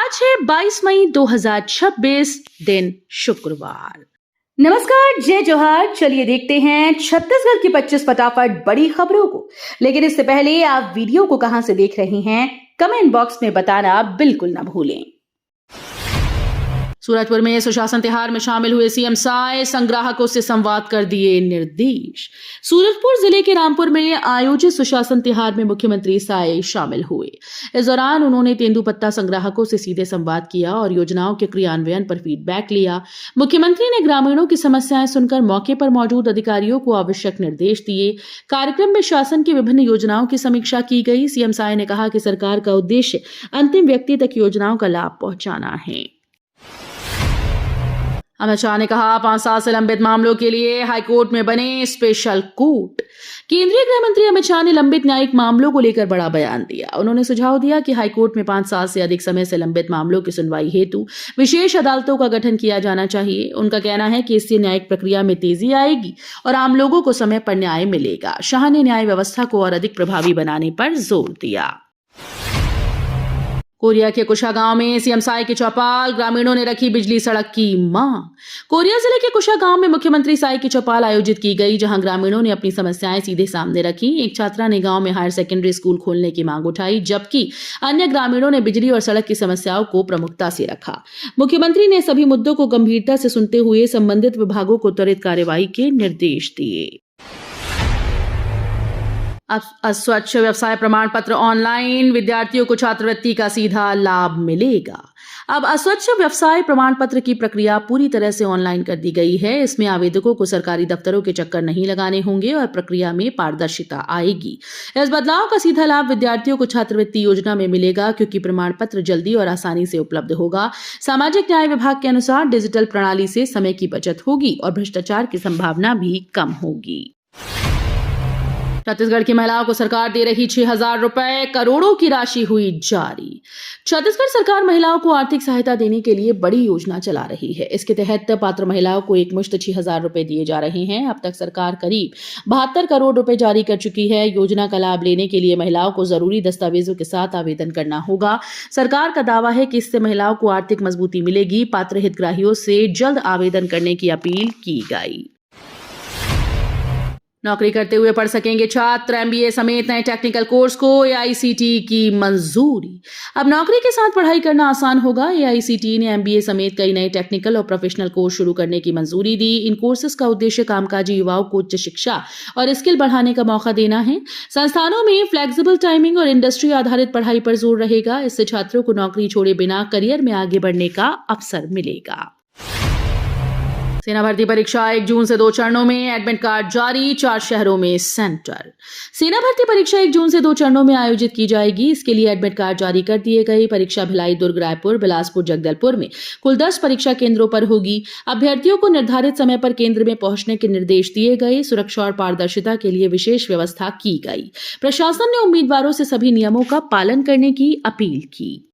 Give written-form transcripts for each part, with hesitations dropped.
आज है 22 मई 2026 दिन शुक्रवार। नमस्कार, जय जोहार। चलिए देखते हैं छत्तीसगढ़ की 25 फटाफट बड़ी खबरों को। लेकिन इससे पहले आप वीडियो को कहां से देख रहे हैं, कमेंट बॉक्स में बताना बिल्कुल ना भूलें। सूरजपुर में सुशासन तिहार में शामिल हुए सीएम साय संग्राहकों से संवाद कर दिए निर्देश। सूरजपुर जिले के रामपुर में आयोजित सुशासन तिहार में मुख्यमंत्री साय शामिल हुए। इस दौरान उन्होंने तेंदुपत्ता संग्राहकों से सीधे संवाद किया और योजनाओं के क्रियान्वयन पर फीडबैक लिया। मुख्यमंत्री ने ग्रामीणों की समस्याएं सुनकर मौके पर मौजूद अधिकारियों को आवश्यक निर्देश दिए। कार्यक्रम में शासन की विभिन्न योजनाओं की समीक्षा की गई। सीएम साय ने कहा कि सरकार का उद्देश्य अंतिम व्यक्ति तक योजनाओं का लाभ पहुंचाना है। अमित शाह ने कहा 5 साल से लंबित मामलों के लिए हाईकोर्ट में बने स्पेशल कोर्ट। केंद्रीय गृह मंत्री अमित शाह ने लंबित न्यायिक मामलों को लेकर बड़ा बयान दिया। उन्होंने सुझाव दिया कि हाईकोर्ट में 5 साल से अधिक समय से लंबित मामलों की सुनवाई हेतु विशेष अदालतों का गठन किया जाना चाहिए। उनका कहना है कि इससे न्यायिक प्रक्रिया में तेजी आएगी और आम लोगों को समय पर न्याय मिलेगा। शाह ने न्याय व्यवस्था को और अधिक प्रभावी बनाने पर जोर दिया। कोरिया के कुशा गांव में सीएम साय की चौपाल, ग्रामीणों ने रखी बिजली सड़क की मांग। कोरिया जिले के कुशा गांव में मुख्यमंत्री साय की चौपाल आयोजित की गई, जहां ग्रामीणों ने अपनी समस्याएं सीधे सामने रखी। एक छात्रा ने गांव में हायर सेकेंडरी स्कूल खोलने की मांग उठाई, जबकि अन्य ग्रामीणों ने बिजली और सड़क की समस्याओं को प्रमुखता से रखा। मुख्यमंत्री ने सभी मुद्दों को गंभीरता से सुनते हुए संबंधित विभागों को त्वरित कार्यवाही के निर्देश दिए। अब स्वच्छ व्यवसाय प्रमाण पत्र ऑनलाइन, विद्यार्थियों को छात्रवृत्ति का सीधा लाभ मिलेगा। अब अस्वच्छ व्यवसाय प्रमाण पत्र की प्रक्रिया पूरी तरह से ऑनलाइन कर दी गई है। इसमें आवेदकों को सरकारी दफ्तरों के चक्कर नहीं लगाने होंगे और प्रक्रिया में पारदर्शिता आएगी। इस बदलाव का सीधा लाभ विद्यार्थियों को छात्रवृत्ति योजना में मिलेगा, क्योंकि प्रमाण पत्र जल्दी और आसानी से उपलब्ध होगा। सामाजिक न्याय विभाग के अनुसार डिजिटल प्रणाली से समय की बचत होगी और भ्रष्टाचार की संभावना भी कम होगी। छत्तीसगढ़ की महिलाओं को सरकार दे रही 6,000 रुपए, करोड़ों की राशि हुई जारी। छत्तीसगढ़ सरकार महिलाओं को आर्थिक सहायता देने के लिए बड़ी योजना चला रही है। इसके तहत पात्र महिलाओं को एकमुश्त 6,000 रुपए दिए जा रहे हैं। अब तक सरकार करीब 72 करोड़ रुपए जारी कर चुकी है। योजना का लाभ लेने के लिए महिलाओं को जरूरी दस्तावेजों के साथ आवेदन करना होगा। सरकार का दावा है कि इससे महिलाओं को आर्थिक मजबूती मिलेगी। पात्र हितग्राहियों से जल्द आवेदन करने की अपील की गई। नौकरी करते हुए पढ़ सकेंगे छात्र, एमबीए समेत नए टेक्निकल कोर्स को एआईसीटीई की मंजूरी। अब नौकरी के साथ पढ़ाई करना आसान होगा। एआईसीटीई ने एमबीए समेत कई नए टेक्निकल और प्रोफेशनल कोर्स शुरू करने की मंजूरी दी। इन कोर्सेज का उद्देश्य कामकाजी युवाओं को उच्च शिक्षा और स्किल बढ़ाने का मौका देना है। संस्थानों में फ्लेक्सिबल टाइमिंग और इंडस्ट्री आधारित पढ़ाई पर जोर रहेगा। इससे छात्रों को नौकरी छोड़े बिना करियर में आगे बढ़ने का अवसर मिलेगा। सेना भर्ती परीक्षा 1 जून से 2 चरणों में, एडमिट कार्ड जारी, 4 शहरों में सेंटर। सेना भर्ती परीक्षा 1 जून से 2 चरणों में आयोजित की जाएगी। इसके लिए एडमिट कार्ड जारी कर दिए गए। परीक्षा भिलाई, दुर्ग, रायपुर, बिलासपुर, जगदलपुर में कुल 10 परीक्षा केंद्रों पर होगी। अभ्यर्थियों को निर्धारित समय पर केंद्र में पहुंचने के निर्देश दिए गए। सुरक्षा और पारदर्शिता के लिए विशेष व्यवस्था की गई। प्रशासन ने उम्मीदवारों से सभी नियमों का पालन करने की अपील की।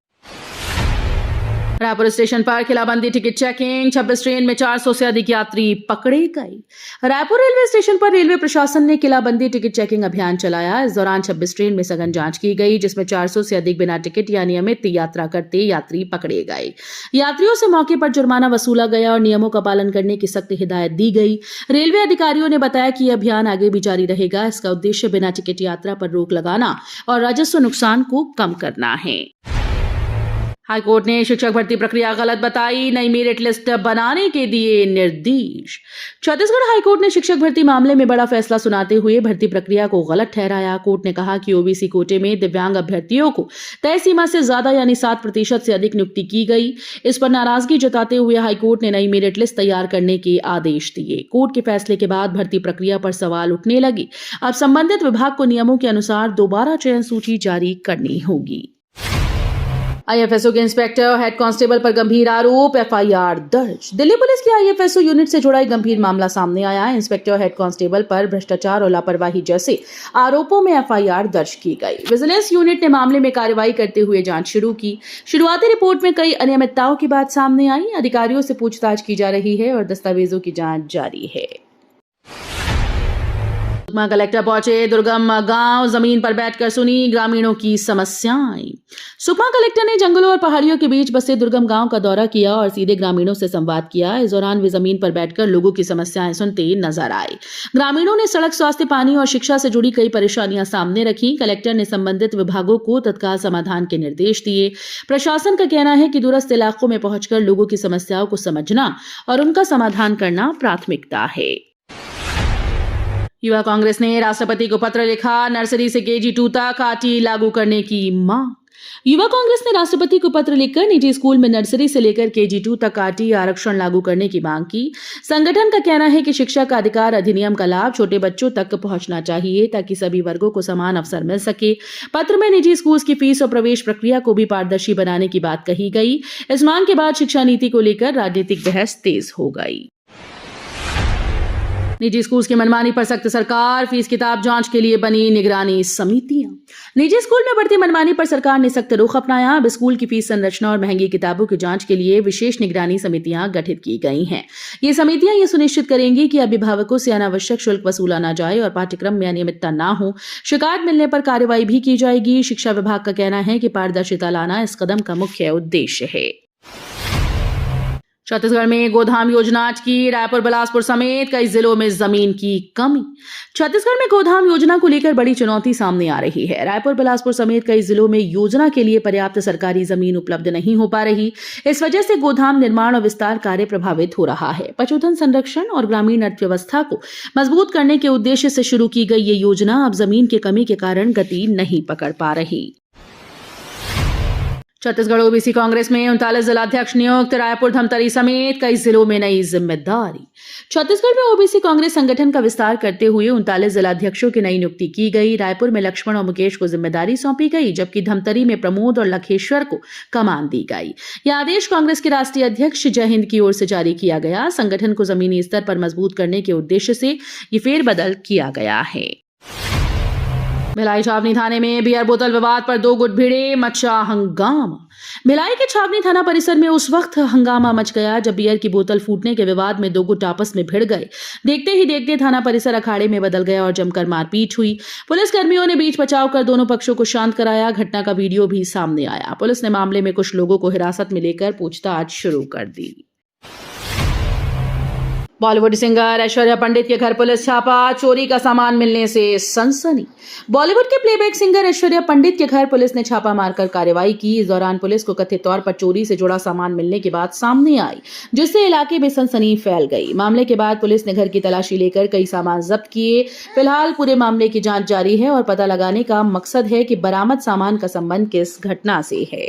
रायपुर स्टेशन पर किलाबंदी टिकट चेकिंग, 26 ट्रेन में 400 से अधिक यात्री पकड़े गए। रायपुर रेलवे स्टेशन पर रेलवे प्रशासन ने किलाबंदी टिकट चेकिंग अभियान चलाया। इस दौरान 26 ट्रेन में सघन जांच की गई, जिसमें 400 से अधिक बिना टिकट या नियमित यात्रा करते यात्री पकड़े गए। यात्रियों से मौके पर जुर्माना वसूला गया और नियमों का पालन करने की सख्त हिदायत दी गई। रेलवे अधिकारियों ने बताया कि यह अभियान आगे भी जारी रहेगा। इसका उद्देश्य बिना टिकट यात्रा पर रोक लगाना और राजस्व नुकसान को कम करना है। हाईकोर्ट ने शिक्षक भर्ती प्रक्रिया गलत बताई, नई मेरिट लिस्ट बनाने के दिए निर्देश। छत्तीसगढ़ हाईकोर्ट ने शिक्षक भर्ती मामले में बड़ा फैसला सुनाते हुए भर्ती प्रक्रिया को गलत ठहराया। कोर्ट ने कहा कि ओबीसी कोटे में दिव्यांग अभ्यर्थियों को तय सीमा से ज्यादा यानी 7% से अधिक नियुक्ति की गई। इस पर नाराजगी जताते हुए हाईकोर्ट ने नई मेरिट लिस्ट तैयार करने के आदेश दिए। कोर्ट के फैसले के बाद भर्ती प्रक्रिया पर सवाल उठने लगे। अब संबंधित विभाग को नियमों के अनुसार दोबारा चयन सूची जारी करनी होगी। आईएफएसओ के इंस्पेक्टर हेड कांस्टेबल पर गंभीर आरोप, एफआईआर दर्ज। दिल्ली पुलिस की आईएफएसओ यूनिट से जुड़ा एक गंभीर मामला सामने आया। इंस्पेक्टर हेड कांस्टेबल पर भ्रष्टाचार और लापरवाही जैसे आरोपों में एफआईआर दर्ज की गई। विजिलेंस यूनिट ने मामले में कार्रवाई करते हुए जांच शुरू की। शुरुआती रिपोर्ट में कई अनियमितताओं की बात सामने आई। अधिकारियों से पूछताछ की जा रही है और दस्तावेजों की जांच जारी है। सुकमा कलेक्टर पहुंचे, दुर्गम गांव जमीन पर बैठकर सुनी ग्रामीणों की समस्याएं। सुकमा कलेक्टर ने जंगलों और पहाड़ियों के बीच बसे दुर्गम गांव का दौरा किया और सीधे ग्रामीणों से संवाद किया। इस दौरान वे जमीन पर बैठकर लोगों की समस्याएं सुनते नजर आए। ग्रामीणों ने सड़क, स्वास्थ्य, पानी और शिक्षा से जुड़ी कई परेशानियां सामने रखी। कलेक्टर ने संबंधित विभागों को तत्काल समाधान के निर्देश दिए। प्रशासन का कहना है कि दूरस्थ इलाकों में पहुंचकर लोगों की समस्याओं को समझना और उनका समाधान करना प्राथमिकता है। युवा कांग्रेस ने राष्ट्रपति को पत्र लिखा, नर्सरी से केजी 2 तक आरटी लागू करने की मांग। युवा कांग्रेस ने राष्ट्रपति को पत्र लिखकर निजी स्कूल में नर्सरी से लेकर केजी 2 तक आरटी आरक्षण लागू करने की मांग की। संगठन का कहना है कि शिक्षा का अधिकार अधिनियम का लाभ छोटे बच्चों तक पहुंचना चाहिए ताकि सभी वर्गों को समान अवसर मिल सके। पत्र में निजी स्कूल की फीस और प्रवेश प्रक्रिया को भी पारदर्शी बनाने की बात कही गई। इस मांग के बाद शिक्षा नीति को लेकर राजनीतिक बहस तेज हो गई। निजी स्कूल की मनमानी पर सख्त सरकार, फीस किताब जांच के लिए बनी निगरानी समितियां। निजी स्कूल में बढ़ती मनमानी पर सरकार ने सख्त रुख अपनाया। अब स्कूल की फीस संरचना और महंगी किताबों की जांच के लिए विशेष निगरानी समितियां गठित की गई हैं। ये समितियां ये सुनिश्चित करेंगी कि अभिभावकों से अनावश्यक शुल्क वसूला न जाए और पाठ्यक्रम में अनियमितता न हो। शिकायत मिलने पर कार्रवाई भी की जाएगी। शिक्षा विभाग का कहना है कि पारदर्शिता लाना इस कदम का मुख्य उद्देश्य है। छत्तीसगढ़ में गोधाम योजना अटकी, रायपुर, बिलासपुर समेत कई जिलों में जमीन की कमी। छत्तीसगढ़ में गोधाम योजना को लेकर बड़ी चुनौती सामने आ रही है। रायपुर, बिलासपुर समेत कई जिलों में योजना के लिए पर्याप्त सरकारी जमीन उपलब्ध नहीं हो पा रही। इस वजह से गोधाम निर्माण और विस्तार कार्य प्रभावित हो रहा है। पशुधन संरक्षण और ग्रामीण अर्थव्यवस्था को मजबूत करने के उद्देश्य से शुरू की गई ये योजना अब जमीन की कमी के कारण गति नहीं पकड़ पा रही। छत्तीसगढ़ ओबीसी कांग्रेस में 39 जिलाध्यक्ष नियुक्त, रायपुर, धमतरी समेत कई जिलों में नई जिम्मेदारी। छत्तीसगढ़ में ओबीसी कांग्रेस संगठन का विस्तार करते हुए 39 जिलाध्यक्षों की नई नियुक्ति की गई। रायपुर में लक्ष्मण और मुकेश को जिम्मेदारी सौंपी गई, जबकि धमतरी में प्रमोद और लखेश्वर को कमान दी गई। यह आदेश कांग्रेस के राष्ट्रीय अध्यक्ष जय हिंद की ओर से जारी किया गया। संगठन को जमीनी स्तर पर मजबूत करने के उद्देश्य से ये फेरबदल किया गया है। भिलाई छावनी थाने में बियर बोतल विवाद पर 2 गुट भिड़े, मचा हंगामा। भिलाई के छावनी थाना परिसर में उस वक्त हंगामा मच गया जब बियर की बोतल फूटने के विवाद में 2 गुट आपस में भिड़ गए। देखते ही देखते थाना परिसर अखाड़े में बदल गया और जमकर मारपीट हुई। पुलिस कर्मियों ने बीच बचाव कर दोनों पक्षों को शांत कराया। घटना का वीडियो भी सामने आया। पुलिस ने मामले में कुछ लोगों को हिरासत में लेकर पूछताछ शुरू कर दी। बॉलीवुड सिंगर ऐश्वर्या पंडित के घर पुलिस छापा, चोरी का सामान मिलने से सनसनी। बॉलीवुड के प्लेबैक सिंगर ऐश्वर्या पंडित के घर पुलिस ने छापा मारकर कार्रवाई की। इस दौरान पुलिस को कथित तौर पर चोरी से जुड़ा सामान मिलने की बात सामने आई, जिससे इलाके में सनसनी फैल गई। मामले के बाद पुलिस ने घर की तलाशी लेकर कई सामान जब्त किए। फिलहाल पूरे मामले की जांच जारी है और पता लगाने का मकसद है कि बरामद सामान का संबंध किस घटना से है।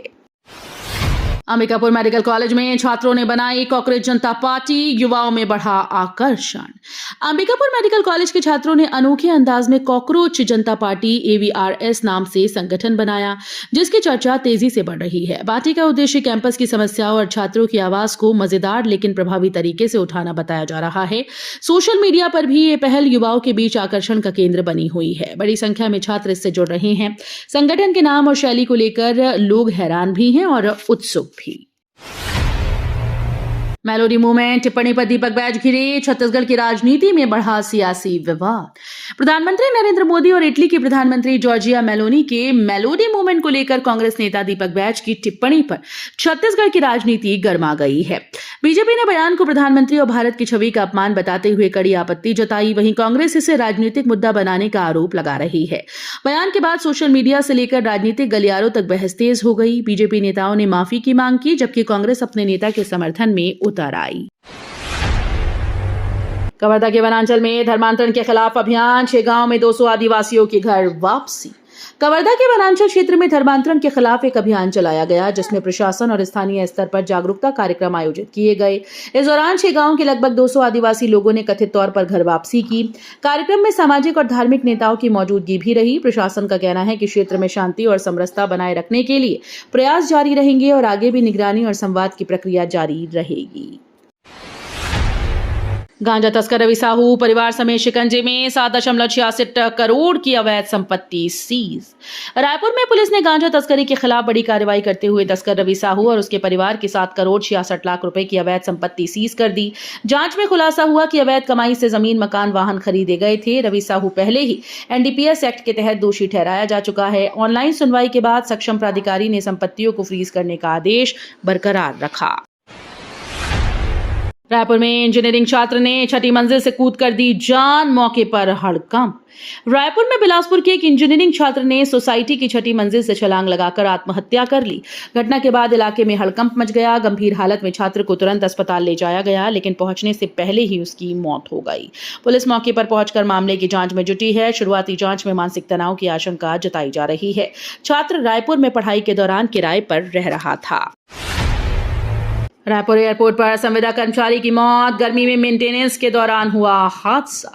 अंबिकापुर मेडिकल कॉलेज में छात्रों ने बनाई कांग्रेस जनता पार्टी, युवाओं में बढ़ा आकर्षण। अंबिकापुर मेडिकल कॉलेज के छात्रों ने अनोखे अंदाज में कॉकरोच जनता पार्टी AVRS नाम से संगठन बनाया, जिसकी चर्चा तेजी से बढ़ रही है। पार्टी का उद्देश्य कैंपस की समस्याओं और छात्रों की आवाज को मजेदार लेकिन प्रभावी तरीके से उठाना बताया जा रहा है। सोशल मीडिया पर भी ये पहल युवाओं के बीच आकर्षण का केंद्र बनी हुई है। बड़ी संख्या में छात्र इससे जुड़ रहे हैं। संगठन के नाम और शैली को लेकर लोग हैरान भी हैं और उत्सुक भी। मेलोडी मूवमेंट टिप्पणी पर दीपक बैज घिरे, छत्तीसगढ़ की राजनीति में बढ़ा सियासी विवाद। प्रधानमंत्री नरेंद्र मोदी और इटली की प्रधानमंत्री जॉर्जिया मेलोनी के मेलोडी मूवमेंट को लेकर कांग्रेस नेता दीपक बैज की टिप्पणी पर छत्तीसगढ़ की राजनीति गर्मा गई है। बीजेपी ने बयान को प्रधानमंत्री और भारत की छवि का अपमान बताते हुए कड़ी आपत्ति जताई। वहीं कांग्रेस इसे राजनीतिक मुद्दा बनाने का आरोप लगा रही है। बयान के बाद सोशल मीडिया से लेकर राजनीतिक गलियारों तक बहस तेज हो गई। बीजेपी नेताओं ने माफी की मांग की, जबकि कांग्रेस अपने नेता के समर्थन में उतर आई। कवर्धा के वनांचल में धर्मांतरण के खिलाफ अभियान, 6 गांव में 200 आदिवासियों की घर वापसी। कवर्धा के वनांचल क्षेत्र में धर्मांतरण के खिलाफ एक अभियान चलाया गया, जिसमें प्रशासन और स्थानीय स्तर पर जागरूकता कार्यक्रम आयोजित किए गए। इस दौरान 6 गांव के लगभग 200 आदिवासी लोगों ने कथित तौर पर घर वापसी की। कार्यक्रम में सामाजिक और धार्मिक नेताओं की मौजूदगी भी रही। प्रशासन का कहना है कि क्षेत्र में शांति और समरसता बनाए रखने के लिए प्रयास जारी रहेंगे और आगे भी निगरानी और संवाद की प्रक्रिया जारी रहेगी। गांजा तस्कर रवि साहू परिवार समेत शिकंजे में 7.66 करोड़ की अवैध संपत्ति सीज। रायपुर में पुलिस ने गांजा तस्करी के खिलाफ बड़ी कार्रवाई करते हुए तस्कर रवि साहू और उसके परिवार की 7 करोड़ 66 लाख रुपए की अवैध संपत्ति सीज कर दी। जांच में खुलासा हुआ कि अवैध कमाई से जमीन, मकान, वाहन खरीदे गए थे। रवि साहू पहले ही एनडीपीएस एक्ट के तहत दोषी ठहराया जा चुका है। ऑनलाइन सुनवाई के बाद सक्षम प्राधिकारी ने संपत्तियों को फ्रीज करने का आदेश बरकरार रखा। रायपुर में इंजीनियरिंग छात्र ने 6ठी मंजिल से कूद कर दी जान, मौके पर हड़कंप। रायपुर में बिलासपुर के एक इंजीनियरिंग छात्र ने सोसाइटी की 6ठी मंजिल से छलांग लगाकर आत्महत्या कर ली। घटना के बाद इलाके में हड़कंप मच गया। गंभीर हालत में छात्र को तुरंत अस्पताल ले जाया गया, लेकिन पहुंचने से पहले ही उसकी मौत हो गई। पुलिस मौके पर पहुंचकर मामले की जांच में जुटी है। शुरुआती जांच में मानसिक तनाव की आशंका जताई जा रही है। छात्र रायपुर में पढ़ाई के दौरान किराए पर रह रहा था। रायपुर एयरपोर्ट पर संविदा कर्मचारी की मौत। गर्मी में मेंटेनेंस के दौरान हुआ हादसा।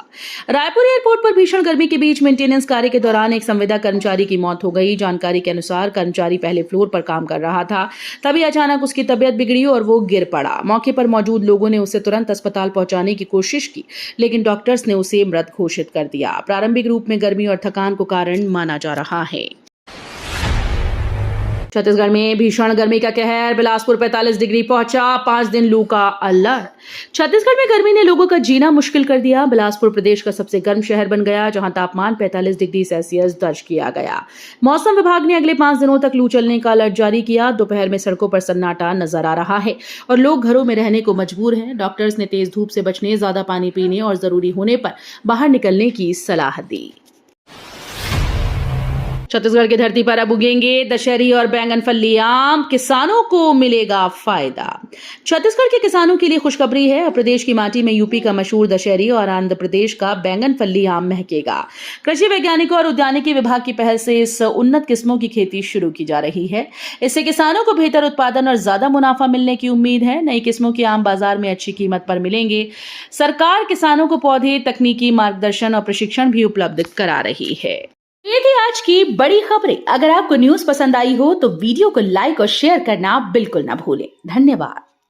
रायपुर एयरपोर्ट पर भीषण गर्मी के बीच मेंटेनेंस कार्य के दौरान एक संविदा कर्मचारी की मौत हो गई। जानकारी के अनुसार कर्मचारी पहले फ्लोर पर काम कर रहा था, तभी अचानक उसकी तबीयत बिगड़ी और वो गिर पड़ा। मौके पर मौजूद लोगों ने उसे तुरंत अस्पताल पहुंचाने की कोशिश की, लेकिन डॉक्टर्स ने उसे मृत घोषित कर दिया। प्रारंभिक रूप में गर्मी और थकान को कारण माना जा रहा है। छत्तीसगढ़ में भीषण गर्मी का कहर। बिलासपुर 45 डिग्री पहुंचा। 5 दिन लू का अलर्ट। छत्तीसगढ़ में गर्मी ने लोगों का जीना मुश्किल कर दिया। बिलासपुर प्रदेश का सबसे गर्म शहर बन गया, जहां तापमान 45 डिग्री सेल्सियस दर्ज किया गया। मौसम विभाग ने अगले 5 दिनों तक लू चलने का अलर्ट जारी किया। दोपहर में सड़कों पर सन्नाटा नजर आ रहा है और लोग घरों में रहने को मजबूर हैं। डॉक्टर्स ने तेज धूप से बचने, ज्यादा पानी पीने और जरूरी होने पर बाहर निकलने की सलाह दी। छत्तीसगढ़ की धरती पर अब उगेंगे दशहरी और बैंगन फली आम, किसानों को मिलेगा फायदा। छत्तीसगढ़ के किसानों के लिए खुशखबरी है। अब प्रदेश की माटी में यूपी का मशहूर दशहरी और आंध्र प्रदेश का बैंगन फली आम महकेगा। कृषि वैज्ञानिकों और उद्यानिकी विभाग की पहल से इस उन्नत किस्मों की खेती शुरू की जा रही है। इससे किसानों को बेहतर उत्पादन और ज्यादा मुनाफा मिलने की उम्मीद है। नई किस्मों के आम बाजार में अच्छी कीमत पर मिलेंगे। सरकार किसानों को पौधे, तकनीकी मार्गदर्शन और प्रशिक्षण भी उपलब्ध करा रही है। ये थी आज की बड़ी खबरें। अगर आपको न्यूज पसंद आई हो तो वीडियो को लाइक और शेयर करना बिल्कुल ना भूलें। धन्यवाद।